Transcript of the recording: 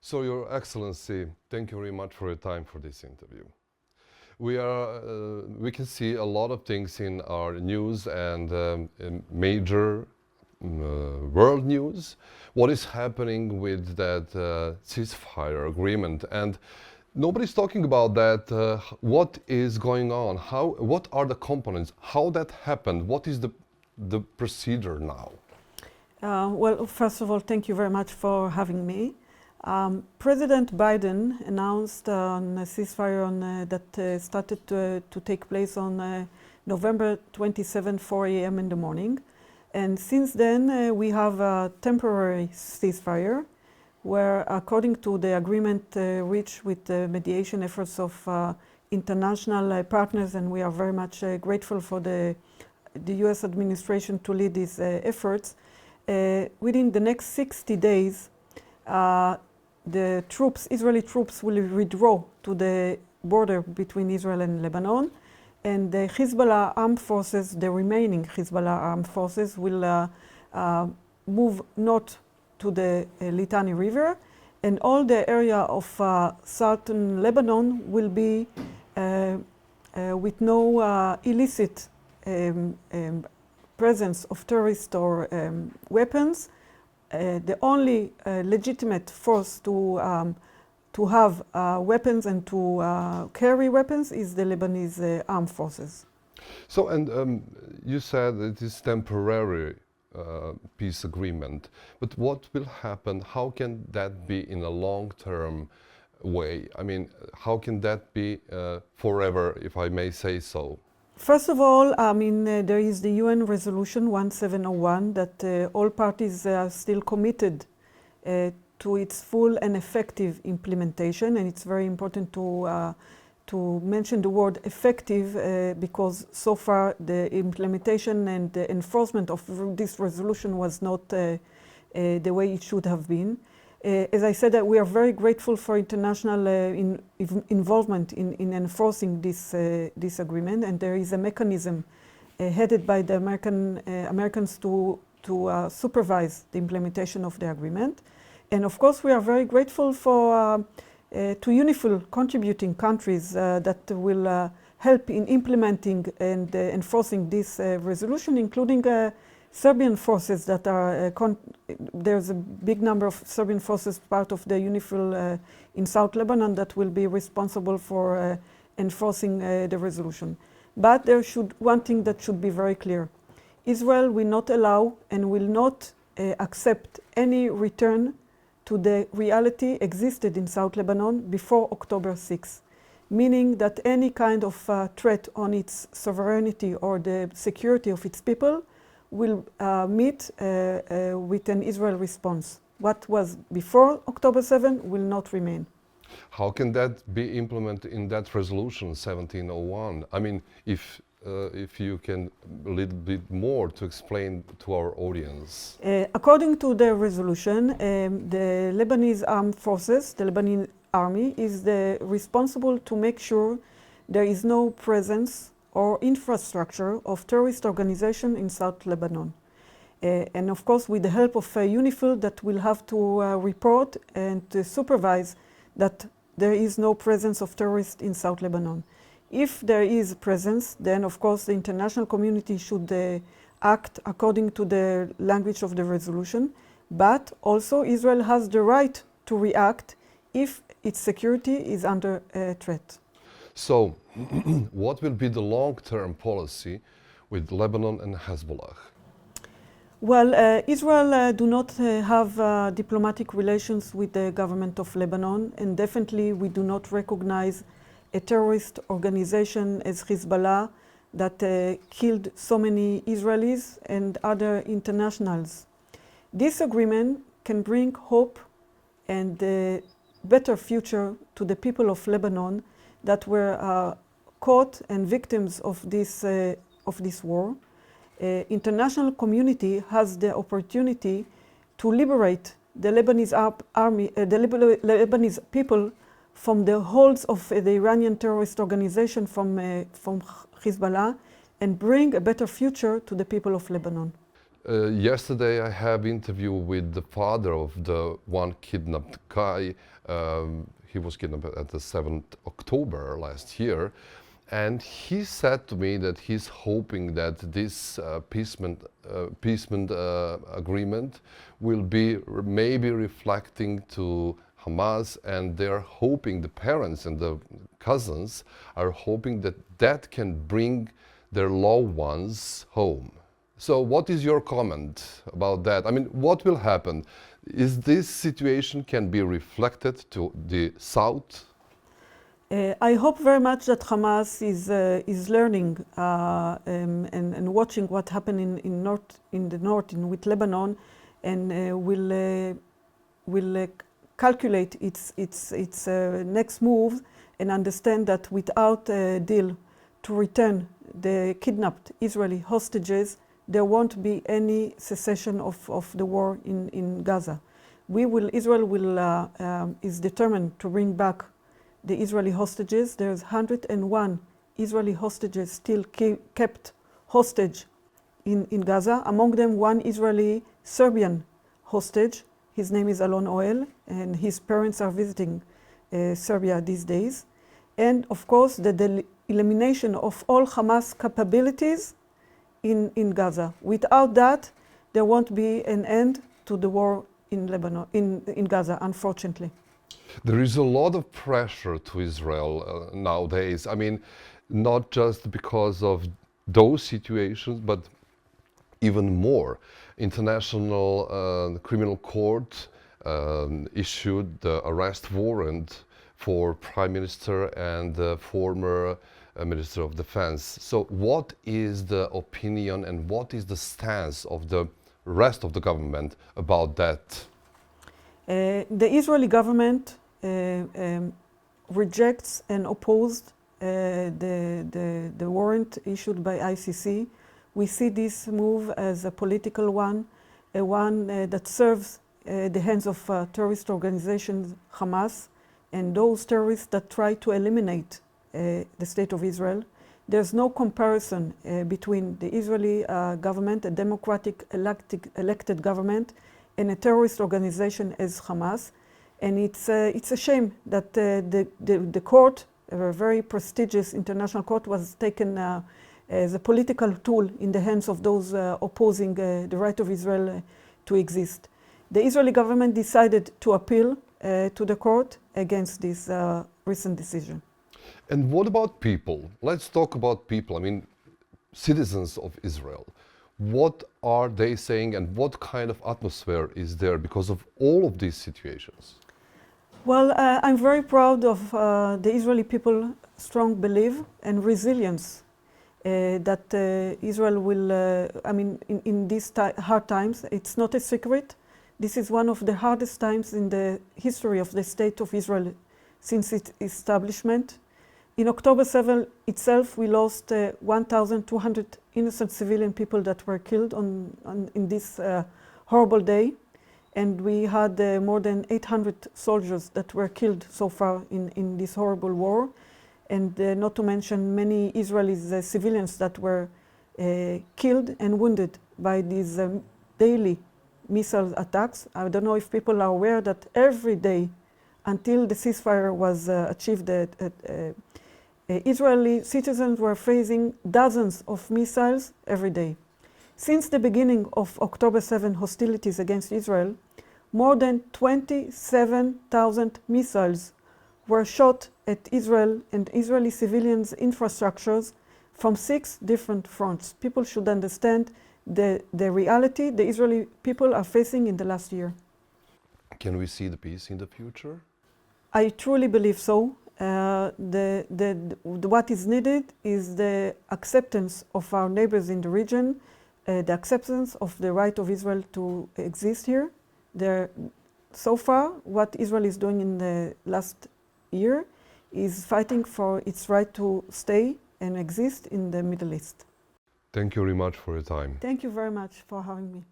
So, Your Excellency, thank you very much for your time for this interview. We can see a lot of things in our news and in major world news. What is happening with that ceasefire agreement? And nobody's talking about that. What is going on? What are the components? How that happened? What is the procedure now? Well, first of all, thank you very much for having me. President Biden announced on a ceasefire that started to take place on November 27, 4 a.m. in the morning. And since then, we have a temporary ceasefire where, according to the agreement reached with the mediation efforts of international partners, and we are very much grateful for the U.S. administration to lead these efforts, within the next 60 days, the Israeli troops will withdraw to the border between Israel and Lebanon, and the Hezbollah armed forces, the remaining Hezbollah armed forces, will move north to the Litani River, and all the area of southern Lebanon will be with no illicit presence of terrorists or weapons. The only legitimate force to have weapons and to carry weapons is the Lebanese armed forces. So, and you said it is temporary peace agreement, but what will happen? How can that be in a long-term way? I mean, how can that be forever, if I may say so? First of all, I mean, there is the UN resolution 1701 that all parties are still committed to its full and effective implementation, and it's very important to mention the word effective because so far the implementation and the enforcement of this resolution was not the way it should have been. As I said, we are very grateful for international involvement in enforcing this agreement, and there is a mechanism headed by the Americans to supervise the implementation of the agreement. And of course, we are very grateful to UNIFIL contributing countries that will help in implementing and enforcing this resolution, including Serbian forces that are, there's a big number of Serbian forces part of the UNIFIL in South Lebanon that will be responsible for enforcing the resolution. But there one thing that should be very clear. Israel will not allow and will not accept any return to the reality existed in South Lebanon before October 6, meaning that any kind of threat on its sovereignty or the security of its people will meet with an Israel response. What was before October 7 will not remain. How can that be implemented in that resolution 1701? I mean, if you can a little bit more to explain to our audience. According to the resolution, the Lebanese armed forces, the Lebanese army, is responsible to make sure there is no presence or infrastructure of terrorist organization in South Lebanon. And of course, with the help of UNIFIL, that will have to report and to supervise that there is no presence of terrorists in South Lebanon. If there is presence, then of course the international community should act according to the language of the resolution, but also Israel has the right to react if its security is under threat. So, what will be the long-term policy with Lebanon and Hezbollah? Well, Israel do not have diplomatic relations with the government of Lebanon, and definitely we do not recognize a terrorist organization as Hezbollah that killed so many Israelis and other internationals. This agreement can bring hope and a better future to the people of Lebanon that were caught and victims of this war. International community has the opportunity to liberate the Lebanese army, the Lebanese people from the holds of the Iranian terrorist organization from Hezbollah, and bring a better future to the people of Lebanon. Yesterday I have interview with the father of the one kidnapped guy. He was kidnapped at the 7th October last year. And he said to me that he's hoping that this peacement agreement will be maybe reflecting to Hamas, and they're hoping, the parents and the cousins are hoping that that can bring their loved ones home. So what is your comment about that? I mean, what will happen? Is this situation can be reflected to the south? I hope very much that Hamas is learning and watching what happened in the north with Lebanon, and will calculate its next move and understand that without a deal to return the kidnapped Israeli hostages, there won't be any cessation of the war in Gaza. Israel is determined to bring back the Israeli hostages. There's 101 Israeli hostages still kept hostage in Gaza. Among them, one Israeli Serbian hostage. His name is Alon Oel, and his parents are visiting Serbia these days. And of course, the elimination of all Hamas capabilities in Gaza. Without that, there won't be an end to the war in Lebanon, in Gaza, unfortunately. There is a lot of pressure to Israel nowadays. I mean, not just because of those situations, but even more. International Criminal Court issued the arrest warrant for Prime Minister and the former Minister of Defense. So what is the opinion and what is the stance of the rest of the government about that? The Israeli government rejects and opposed the warrant issued by ICC. We see this move as a political one, a one that serves the hands of terrorist organizations, Hamas, and those terrorists that try to eliminate the state of Israel. There's no comparison between the Israeli government, a democratic elected government, and a terrorist organization as Hamas. And it's a shame that the court, a very prestigious international court, was taken as a political tool in the hands of those opposing the right of Israel to exist. The Israeli government decided to appeal to the court against this recent decision. And what about people? Let's talk about people. I mean, citizens of Israel. What are they saying and what kind of atmosphere is there because of all of these situations? Well, I'm very proud of the Israeli people's strong belief and resilience that Israel will, in these hard times, it's not a secret. This is one of the hardest times in the history of the State of Israel since its establishment. In October 7 itself, we lost 1,200 innocent civilian people that were killed in this horrible day. And we had more than 800 soldiers that were killed so far in this horrible war. And not to mention many Israeli civilians that were killed and wounded by these daily missile attacks. I don't know if people are aware that every day until the ceasefire was achieved, Israeli citizens were facing dozens of missiles every day. Since the beginning of October 7 hostilities against Israel, more than 27,000 missiles were shot at Israel and Israeli civilians' infrastructures from 6 different fronts. People should understand the reality the Israeli people are facing in the last year. Can we see the peace in the future? I truly believe so. What is needed is the acceptance of our neighbors in the region, the acceptance of the right of Israel to exist here. So far, what Israel is doing in the last year is fighting for its right to stay and exist in the Middle East. Thank you very much for your time. Thank you very much for having me.